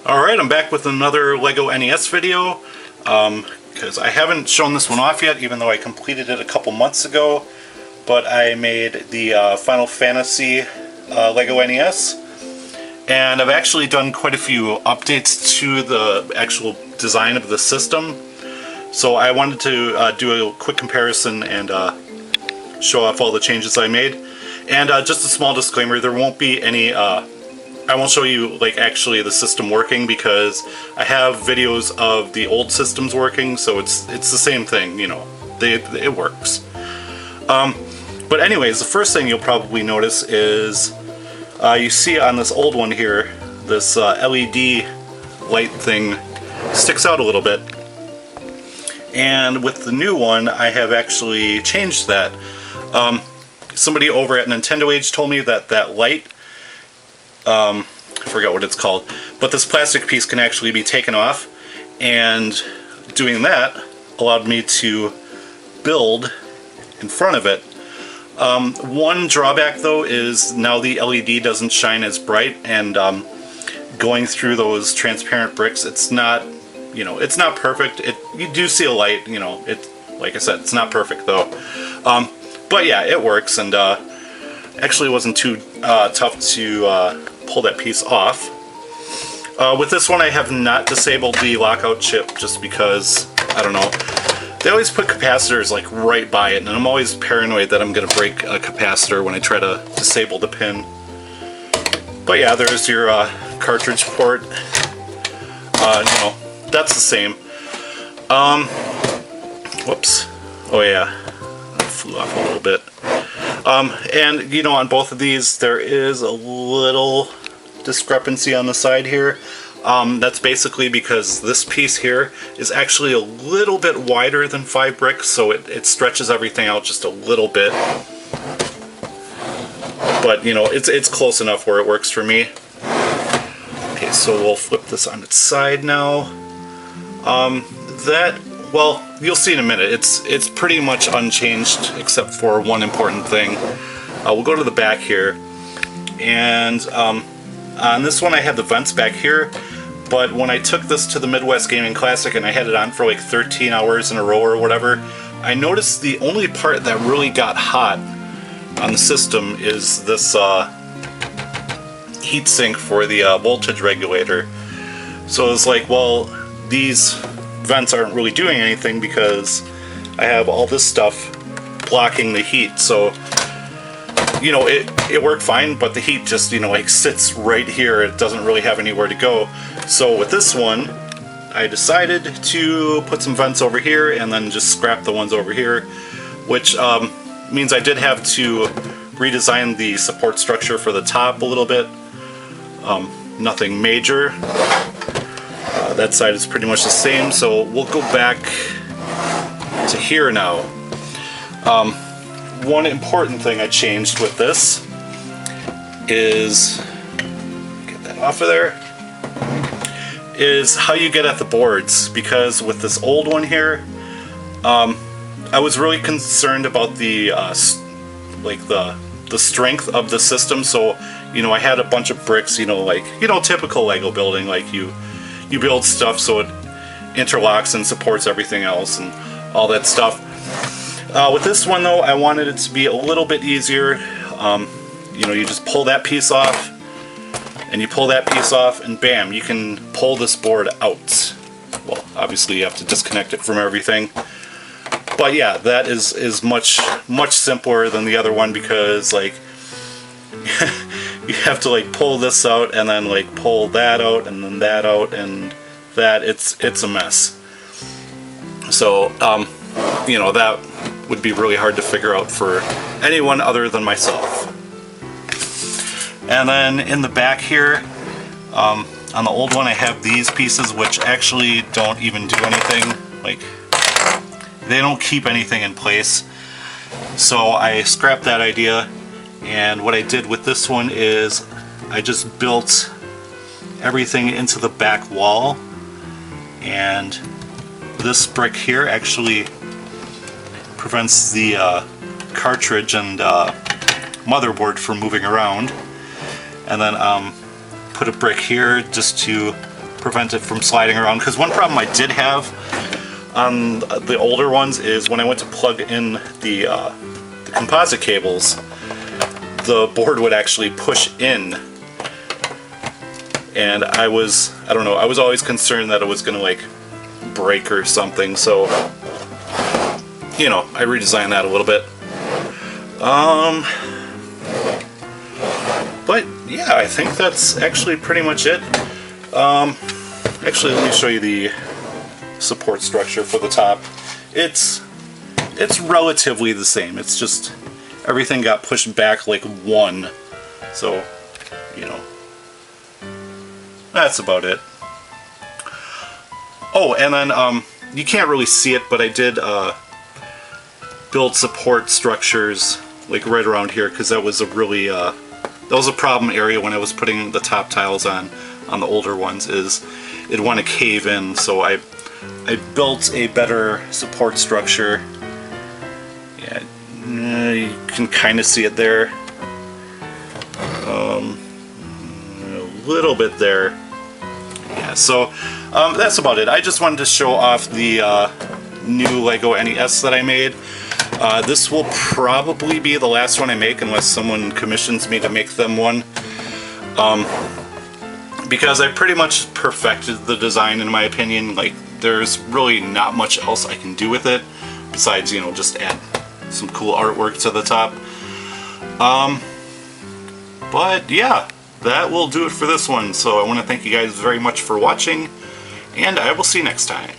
Alright, I'm back with another Lego NES video, because I haven't shown this one off yet, even though I completed it a couple months ago, but I made the Final Fantasy Lego NES, and I've actually done quite a few updates to the actual design of the system, so I wanted to do a quick comparison and show off all the changes I made. And just a small disclaimer, there won't be any I won't show you like actually the system working, because I have videos of the old systems working, so it's the same thing, you know, it works. But anyways, the first thing you'll probably notice is you see on this old one here, this LED light thing sticks out a little bit, and with the new one I have actually changed that. Somebody over at Nintendo Age told me that that light, I forgot what it's called, but this plastic piece can actually be taken off, and doing that allowed me to build in front of it. One drawback though is now the LED doesn't shine as bright, and going through those transparent bricks, it's not, you know, it's not perfect. You do see a light, you know, like I said, it's not perfect though. But yeah, it works, and actually it wasn't too tough to pull that piece off. With this one I have not disabled the lockout chip, just because, I don't know, they always put capacitors like right by it, and I'm always paranoid that I'm going to break a capacitor when I try to disable the pin. But yeah, there's your cartridge port. You know, that's the same. Whoops. Oh yeah. Flew off a little bit. And you know, on both of these there is a little discrepancy on the side here. That's basically because this piece here is actually a little bit wider than 5 bricks, so it stretches everything out just a little bit. But you know, it's close enough where it works for me. Okay, so we'll flip this on its side now. Well, you'll see in a minute. It's pretty much unchanged except for one important thing. We'll go to the back here, and on this one I had the vents back here, but when I took this to the Midwest Gaming Classic and I had it on for like 13 hours in a row or whatever, I noticed the only part that really got hot on the system is this heatsink for the voltage regulator. So it's like, well, these vents aren't really doing anything because I have all this stuff blocking the heat. So, you know, it worked fine, but the heat just, you know, like sits right here. It doesn't really have anywhere to go. So with this one, I decided to put some vents over here and then just scrap the ones over here, which means I did have to redesign the support structure for the top a little bit. Nothing major. That side is pretty much the same, so we'll go back to here now. One important thing I changed with this is, get that off of there, is how you get at the boards, because with this old one here, I was really concerned about the the strength of the system. So, you know, I had a bunch of bricks, you know, like, you know, typical Lego building, like you build stuff so it interlocks and supports everything else and all that stuff. With this one though, I wanted it to be a little bit easier. You know, you just pull that piece off, and you pull that piece off, and bam, you can pull this board out. Well, obviously you have to disconnect it from everything. But yeah, that is much simpler than the other one, because like you have to like pull this out and then like pull that out and then that out, and that it's a mess. So you know, that would be really hard to figure out for anyone other than myself. And then in the back here, on the old one I have these pieces which actually don't even do anything. Like, they don't keep anything in place. So I scrapped that idea, and what I did with this one is I just built everything into the back wall, and this brick here actually prevents the cartridge and motherboard from moving around. And then put a brick here just to prevent it from sliding around. Because one problem I did have on the older ones is when I went to plug in the composite cables, the board would actually push in, and I don't know, I was always concerned that it was gonna like break or something, so you know, I redesigned that a little bit. But yeah, I think that's actually pretty much it. Actually, let me show you the support structure for the top. It's relatively the same. It's just everything got pushed back like one, so you know, that's about it. Oh, and then you can't really see it, but I did build support structures like right around here, because that was a really that was a problem area when I was putting the top tiles on the older ones, is it'd want to cave in, so I built a better support structure. Yeah, you can kind of see it there. A little bit there. Yeah, so that's about it. I just wanted to show off the new Lego NES that I made. This will probably be the last one I make unless someone commissions me to make them one. Because I pretty much perfected the design in my opinion. Like, there's really not much else I can do with it besides, you know, just add some cool artwork to the top. But yeah, that will do it for this one. So I want to thank you guys very much for watching, and I will see you next time.